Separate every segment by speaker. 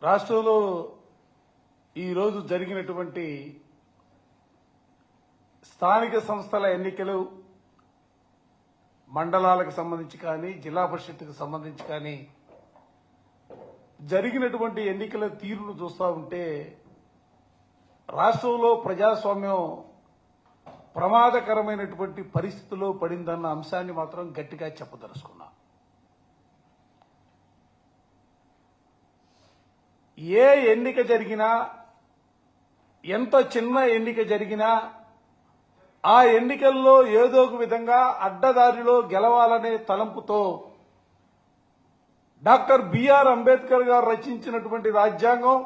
Speaker 1: రాష్ట్రంలో ఈరోజు జరిగినటువంటి స్థానిక సంస్థల ఎన్నికలు మండలాలకు సంబంధించి కానీ జిల్లా పరిషత్కు సంబంధించి కానీ జరిగినటువంటి ఎన్నికల తీరును చూస్తూ ఉంటే రాష్ట్రంలో ప్రజాస్వామ్యం ప్రమాదకరమైనటువంటి పరిస్థితిలో పడిందన్న అంశాన్ని మాత్రం గట్టిగా చెప్పదలుచుకున్నా. ఏ ఎన్నిక జరిగినా, ఎంత చిన్న ఎన్నిక జరిగినా ఆ ఎన్నికల్లో ఏదో ఒక విధంగా అడ్డదారిలో గెలవాలనే తలంపుతో డాక్టర్ బిఆర్ అంబేద్కర్ గారు రచించినటువంటి రాజ్యాంగం,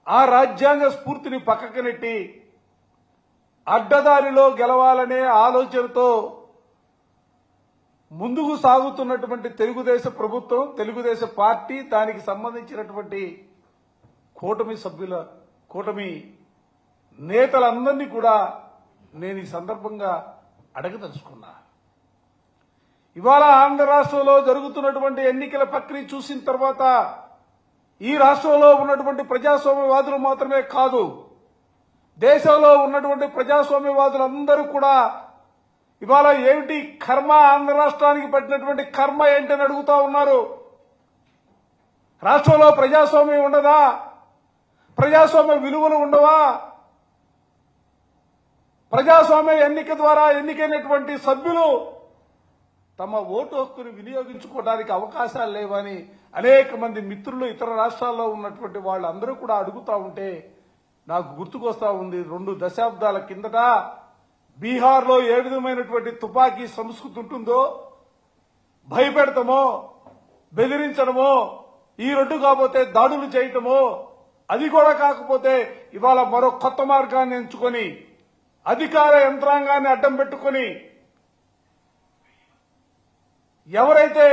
Speaker 1: ఆ రాజ్యాంగ స్ఫూర్తిని పక్కకు నెట్టి అడ్డదారిలో గెలవాలనే ఆలోచనతో ముందుకు సాగుతున్నటువంటి తెలుగుదేశం ప్రభుత్వం, తెలుగుదేశం పార్టీ, దానికి సంబంధించినటువంటి కూటమి నేతలందరినీ కూడా నేను ఈ సందర్భంగా అడగదలుచుకున్నా. ఇవాళ ఆంధ్ర రాష్ట్రంలో జరుగుతున్నటువంటి ఎన్నికల ప్రక్రియ చూసిన తర్వాత ఈ రాష్ట్రంలో ఉన్నటువంటి ప్రజాస్వామ్యవాదులు మాత్రమే కాదు, దేశంలో ఉన్నటువంటి ప్రజాస్వామ్యవాదులందరూ కూడా ఇవాళ ఏమిటి కర్మ, ఆంధ్ర రాష్ట్రానికి పట్టినటువంటి కర్మ ఏంటని అడుగుతా ఉన్నారు. రాష్ట్రంలో ప్రజాస్వామ్యం ఉండదా? ప్రజాస్వామ్య విలువలు ఉండవా? ప్రజాస్వామ్య ఎన్నిక ద్వారా ఎన్నికైనటువంటి సభ్యులు తమ ఓటు హక్కును వినియోగించుకోవడానికి అవకాశాలు లేవని అనేక మంది మిత్రులు ఇతర రాష్ట్రాల్లో ఉన్నటువంటి వాళ్ళందరూ కూడా అడుగుతా ఉంటే నాకు గుర్తుకొస్తా ఉంది. 2 దశాబ్దాల కిందట బీహార్లో ఏ విధమైనటువంటి తుపాకీ సంస్కృతి ఉంటుందో, భయపెడతామో, బెదిరించడమో, ఈ 2 కాకపోతే దాడులు చేయటమో, అది కూడా కాకపోతే ఇవాళ మరో కొత్త మార్గాన్ని ఎంచుకొని అధికార యంత్రాంగాన్ని అడ్డం పెట్టుకుని ఎవరైతే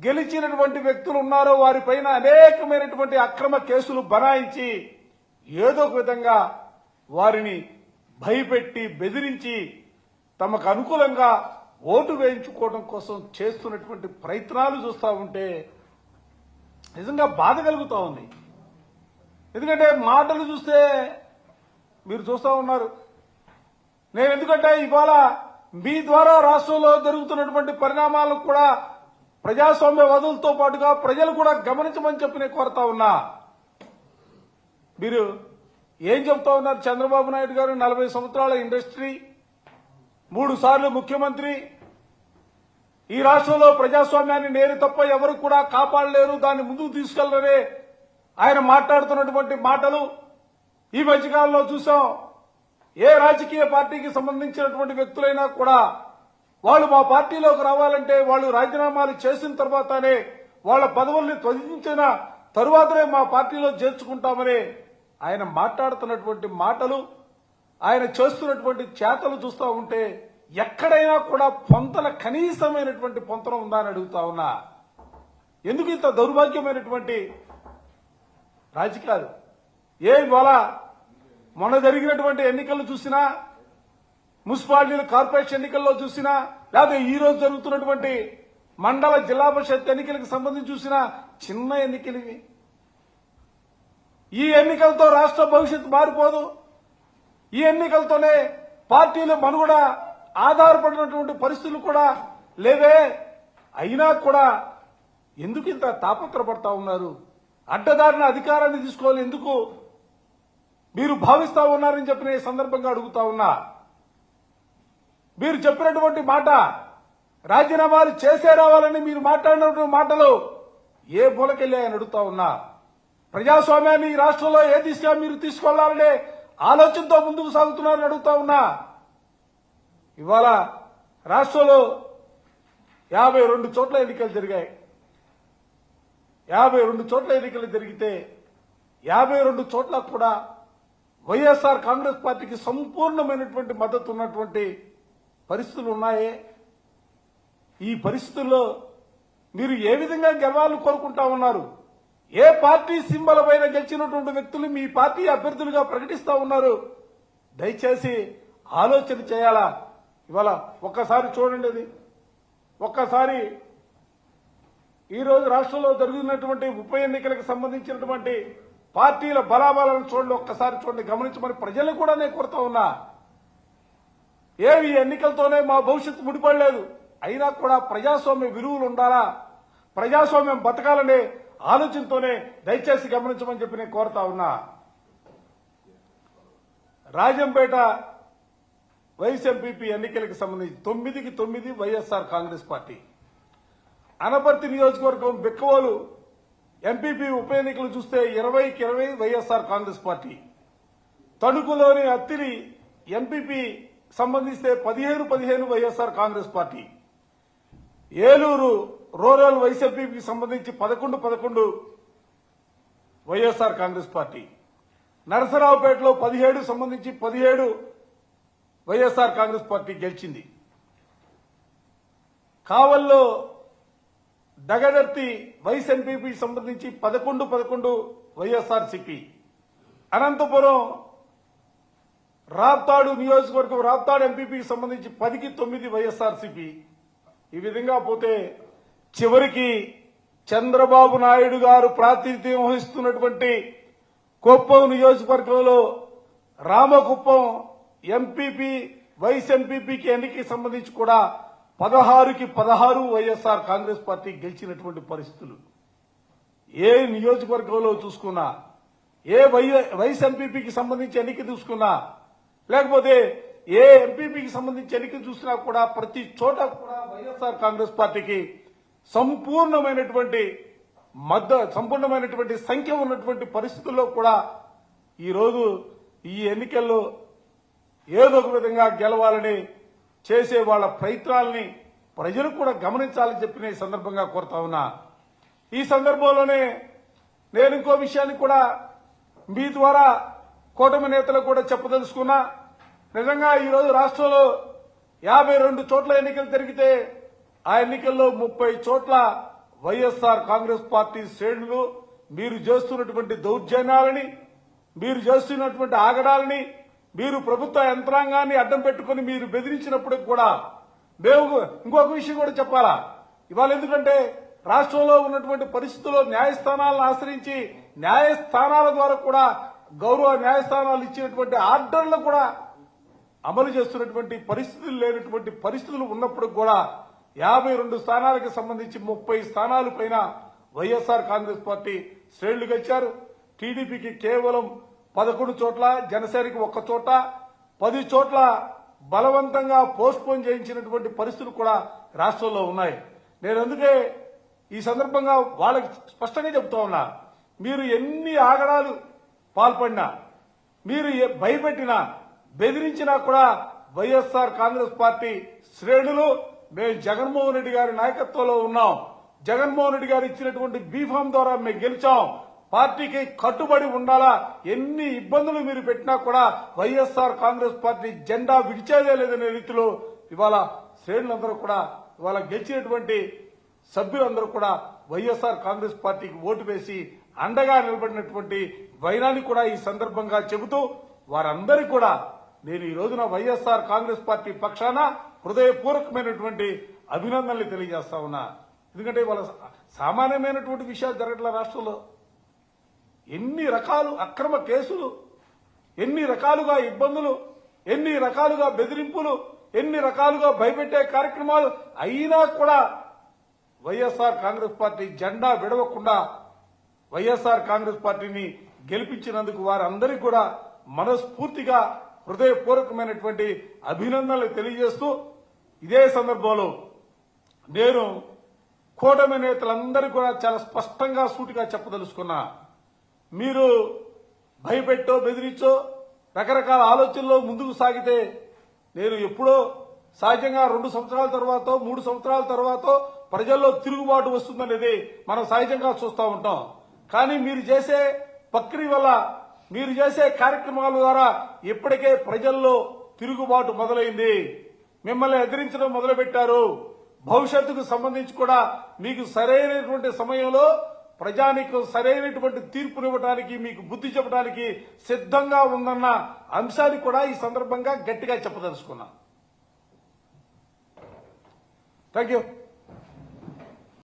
Speaker 1: గెలిచినటువంటి వ్యక్తులు ఉన్నారో వారిపైన అనేకమైనటువంటి అక్రమ కేసులు బనాయించి ఏదో ఒక విధంగా వారిని భయపెట్టి బెదిరించి తమకు అనుకూలంగా ఓటు వేయించుకోవడం కోసం చేస్తున్నటువంటి ప్రయత్నాలు చూస్తూ ఉంటే నిజంగా బాధ కలుగుతూ ఉంది. ఎందుకంటే మాటలు చూస్తే మీరు చూస్తూ ఉన్నారు. నేను ఎందుకంటే ఇవాళ మీ ద్వారా రాష్ట్రంలో జరుగుతున్నటువంటి పరిణామాలకు కూడా ప్రజాస్వామ్యవాదులతో పాటుగా ప్రజలు కూడా గమనించమని చెప్పి నేను కోరుతా ఉన్నా. మీరు ఏం చెప్తా ఉన్నారు? చంద్రబాబు నాయుడు గారు 40 సంవత్సరాల ఇండస్ట్రీ, 3 సార్లు ముఖ్యమంత్రి, ఈ రాష్ట్రంలో ప్రజాస్వామ్యాన్ని నేను తప్ప ఎవరు కూడా కాపాడలేరు, దాన్ని ముందుకు తీసుకెళ్లరే ఆయన మాట్లాడుతున్నటువంటి మాటలు ఈ మధ్యకాలంలో చూసాం. ఏ రాజకీయ పార్టీకి సంబంధించినటువంటి వ్యక్తులైనా కూడా వాళ్ళు మా పార్టీలోకి రావాలంటే వాళ్ళు రాజీనామాలు చేసిన తర్వాతనే, వాళ్ళ పదవుల్ని త్యజించిన తరువాతనే మా పార్టీలో చేర్చుకుంటామని ఆయన మాట్లాడుతున్నటువంటి మాటలు, ఆయన చేస్తున్నటువంటి చేతలు చూస్తూ ఉంటే ఎక్కడైనా కూడా కనీసమైనటువంటి పొంతన ఉందా అని అడుగుతా ఉన్నా. ఎందుకు ఇంత దౌర్భాగ్యమైనటువంటి రాజకీయాలు? ఇవాళ మొన్న జరిగినటువంటి ఎన్నికలు చూసినా, మున్సిపాలిటీలు కార్పొరేషన్ ఎన్నికల్లో చూసినా, లేదా ఈ రోజు జరుగుతున్నటువంటి మండల జిల్లా పరిషత్ ఎన్నికలకు సంబంధించి చూసినా చిన్న ఎన్నికలు ఇవి. ఈ ఎన్నికలతో రాష్ట్ర భవిష్యత్తు మారిపోదు. ఈ ఎన్నికలతోనే పార్టీలు మనుగడ ఆధారపడినటువంటి పరిస్థితులు కూడా లేవే. అయినా కూడా ఎందుకు ఇంత తాపత్రపడతా ఉన్నారు? అడ్డదారిన అధికారాన్ని తీసుకోవాలి ఎందుకు మీరు భావిస్తా ఉన్నారని చెప్పిన ఈ సందర్భంగా అడుగుతా ఉన్నా. మీరు చెప్పినటువంటి మాట, రాజీనామాలు చేసే రావాలని మీరు మాట్లాడినటువంటి మాటలు ఏ మూలకెళ్ళాయని అడుగుతా ఉన్నా. ప్రజాస్వామ్యాన్ని ఈ రాష్ట్రంలో ఏ దిశగా మీరు తీసుకెళ్లాలనే ఆలోచనతో ముందుకు సాగుతున్నారని అడుగుతా ఉన్నా. ఇవాళ రాష్ట్రంలో 52 చోట్ల ఎన్నికలు జరిగాయి. 52 చోట్ల ఎన్నికలు జరిగితే 52 చోట్ల కూడా వైఎస్ఆర్ కాంగ్రెస్ పార్టీకి సంపూర్ణమైనటువంటి మద్దతు ఉన్నటువంటి పరిస్థితులు ఉన్నాయే. ఈ పరిస్థితుల్లో మీరు ఏ విధంగా గెలవాలని కోరుకుంటా ఉన్నారు? ఏ పార్టీ సింబల్ పైన గెలిచినటువంటి వ్యక్తులు మీ పార్టీ అభ్యర్థులుగా ప్రకటిస్తా ఉన్నారు? దయచేసి ఆలోచన చేయాలా? ఇవాళ ఒక్కసారి చూడండి, అది ఒక్కసారి ఈ రోజు రాష్ట్రంలో జరుగుతున్నటువంటి ఉప ఎన్నికలకు సంబంధించినటువంటి పార్టీల బలాబలాలను చూడండి, ఒక్కసారి చూడండి, గమనించమని ప్రజలను కూడా నేను కోరుతా ఉన్నా. ఏవి ఎన్నికలతోనే మా భవిష్యత్తు ముడిపడలేదు, అయినా కూడా ప్రజాస్వామ్య విలువలు ఉండాలా, ప్రజాస్వామ్యం బతకాలనే ఆలోచనతోనే దయచేసి గమనించమని చెప్పి నేను కోరుతా ఉన్నా. రాజంపేట వైస్ ఎంపీపీ ఎన్నికలకు సంబంధించి 9కి 9 వైఎస్ఆర్ కాంగ్రెస్ పార్టీ. అనపర్తి నియోజకవర్గం బిక్కవోలు ఎంపీపీ ఉప ఎన్నికలు చూస్తే 20కి 20 వైఎస్ఆర్ కాంగ్రెస్ పార్టీ. తణుకులోని అత్తిరి ఎంపీపీ సంబంధిస్తే 15-15 YSR Congress party. Eluru rural vice ఎంపీపీకి సంబంధించి 11-11 వైఎస్ఆర్ కాంగ్రెస్ పార్టీ. నరసరావుపేటలో 17 సంబంధించి 17 వైఎస్ఆర్ కాంగ్రెస్ పార్టీ గెలిచింది. కావల్లో దగదర్తి వైస్ ఎంపీపీ సంబంధించి 11-11 వైఎస్ఆర్సీపీ. అనంతపురం రాప్తాడు నియోజకవర్గం రాప్తాడు ఎంపీపీకి సంబంధించి 10కి 9 వైఎస్ఆర్సీపీ. ఈ విధంగా పోతే చివరికి చంద్రబాబు నాయుడు గారు ప్రాతినిధ్యం వహిస్తున్నటువంటి కుప్పం నియోజకవర్గంలో రామకుప్పం ఎంపీపీ వైస్ ఎంపీపీకి ఎన్నికకి సంబంధించి కూడా 16కి 16 వైఎస్ఆర్ కాంగ్రెస్ పార్టీ గెలిచినటువంటి పరిస్థితులు. ఏ నియోజకవర్గంలో చూసుకున్నా, ఏ వైస్ ఎంపీపీకి సంబంధించి ఎన్నిక చూసుకున్నా, లేకపోతే ఏ ఎంపీపీకి సంబంధించి ఎన్నిక చూసినా కూడా ప్రతి చోట కూడా వైఎస్ఆర్ కాంగ్రెస్ పార్టీకి సంపూర్ణమైనటువంటి సంఖ్య ఉన్నటువంటి పరిస్థితుల్లో కూడా ఈరోజు ఈ ఎన్నికల్లో ఏదో ఒక విధంగా గెలవాలని చేసే వాళ్ళ ప్రయత్నాలని ప్రజలు కూడా గమనించాలని చెప్పి నేను ఈ సందర్భంగా కోరుతా ఉన్నా. ఈ సందర్భంలోనే నేను ఇంకో విషయాన్ని కూడా మీ ద్వారా కూటమి నేతలకు కూడా చెప్పదలుచుకున్నా. నిజంగా ఈరోజు రాష్ట్రంలో 52 చోట్ల ఎన్నికలు జరిగితే ఆ ఎన్నికల్లో 30 చోట్ల వైఎస్ఆర్ కాంగ్రెస్ పార్టీ శ్రేణులు మీరు చేస్తున్నటువంటి దౌర్జన్యాలని, మీరు చేస్తున్నటువంటి ఆగడాలని, మీరు ప్రభుత్వ యంత్రాంగాన్ని అడ్డం పెట్టుకుని మీరు బెదిరించినప్పుడు కూడా మేము ఇంకొక విషయం కూడా చెప్పాలా ఇవాళ. ఎందుకంటే రాష్ట్రంలో ఉన్నటువంటి పరిస్థితుల్లో న్యాయస్థానాలను ఆశ్రయించి న్యాయస్థానాల ద్వారా కూడా గౌరవ న్యాయస్థానాలు ఇచ్చినటువంటి ఆర్డర్లు కూడా అమలు చేస్తున్నటువంటి పరిస్థితులు లేనటువంటి పరిస్థితులు ఉన్నప్పుడు కూడా 52 స్థానాలకు సంబంధించి 30 స్థానాల పైన వైఎస్ఆర్ కాంగ్రెస్ పార్టీ శ్రేణులు గెలిచారు. టీడీపీకి కేవలం 11 చోట్ల, జనసేనకి 1 చోట, 10 చోట్ల బలవంతంగా పోస్ట్ పోన్ చేయించినటువంటి పరిస్థితులు కూడా రాష్ట్రంలో ఉన్నాయి. నేను అందుకే ఈ సందర్భంగా వాళ్ళకి స్పష్టంగా చెప్తా ఉన్నా, మీరు ఎన్ని ఆగడాలు పాల్పడినా, మీరు భయపెట్టినా, బెదిరించినా కూడా వైఎస్ఆర్ కాంగ్రెస్ పార్టీ శ్రేణులు మేము జగన్మోహన్ రెడ్డి గారి నాయకత్వంలో ఉన్నాం, జగన్మోహన్ రెడ్డి గారు ఇచ్చినటువంటి బీఫామ్ ద్వారా మేము గెలిచాం, పార్టీకి కట్టుబడి ఉండాలా, ఎన్ని ఇబ్బందులు మీరు పెట్టినా కూడా వైఎస్ఆర్ కాంగ్రెస్ పార్టీ జెండా విడిచేదే లేదనే రీతిలో ఇవాళ శ్రేణులందరూ కూడా ఇవాళ గెలిచినటువంటి సభ్యులందరూ కూడా వైఎస్ఆర్ కాంగ్రెస్ పార్టీకి ఓటు వేసి అండగా నిలబడినటువంటి వైనాన్ని కూడా ఈ సందర్భంగా చెబుతూ వారందరికీ కూడా నేను ఈ రోజున వైఎస్ఆర్ కాంగ్రెస్ పార్టీ పక్షాన హృదయపూర్వకమైనటువంటి అభినందనలు తెలియజేస్తా ఉన్నా. ఎందుకంటే వాళ్ళ సామాన్యమైనటువంటి విషయాలు జరగట్ల రాష్ట్రంలో. ఎన్ని రకాలు అక్రమ కేసులు, ఎన్ని రకాలుగా ఇబ్బందులు, ఎన్ని రకాలుగా బెదిరింపులు, ఎన్ని రకాలుగా భయపెట్టే కార్యక్రమాలు అయినా కూడా వైఎస్ఆర్ కాంగ్రెస్ పార్టీ జెండా విడవకుండా వైఎస్ఆర్ కాంగ్రెస్ పార్టీని గెలిపించినందుకు వారందరికీ కూడా మనస్ఫూర్తిగా హృదయపూర్వకమైనటువంటి అభినందనలు తెలియజేస్తూ ఇదే సందర్భంలో నేను కూటమి నేతలందరికీ కూడా చాలా స్పష్టంగా సూటిగా చెప్పదలుచుకున్నా. మీరు భయపెట్టో బెదిరించో రకరకాల ఆలోచనలో ముందుకు సాగితే నేను ఎప్పుడో సహజంగా 2 సంవత్సరాల తర్వాత 3 సంవత్సరాల తర్వాత ప్రజల్లో తిరుగుబాటు వస్తుందనేది మనం సహజంగా చూస్తూ ఉంటాం. కానీ మీరు చేసే ప్రక్రియ వల్ల, మీరు చేసే కార్యక్రమాల ద్వారా ఇప్పటికే ప్రజల్లో తిరుగుబాటు మొదలైంది. మిమ్మల్ని ఎదిరించడం మొదలుపెట్టారు. భవిష్యత్తుకు సంబంధించి కూడా మీకు సరైనటువంటి సమయంలో ప్రజానికి సరైనటువంటి తీర్పునివ్వడానికి, మీకు బుద్ధి చెప్పడానికి సిద్ధంగా ఉందన్న అంశాన్ని కూడా ఈ సందర్భంగా గట్టిగా చెప్పదలుచుకున్నా. Thank you.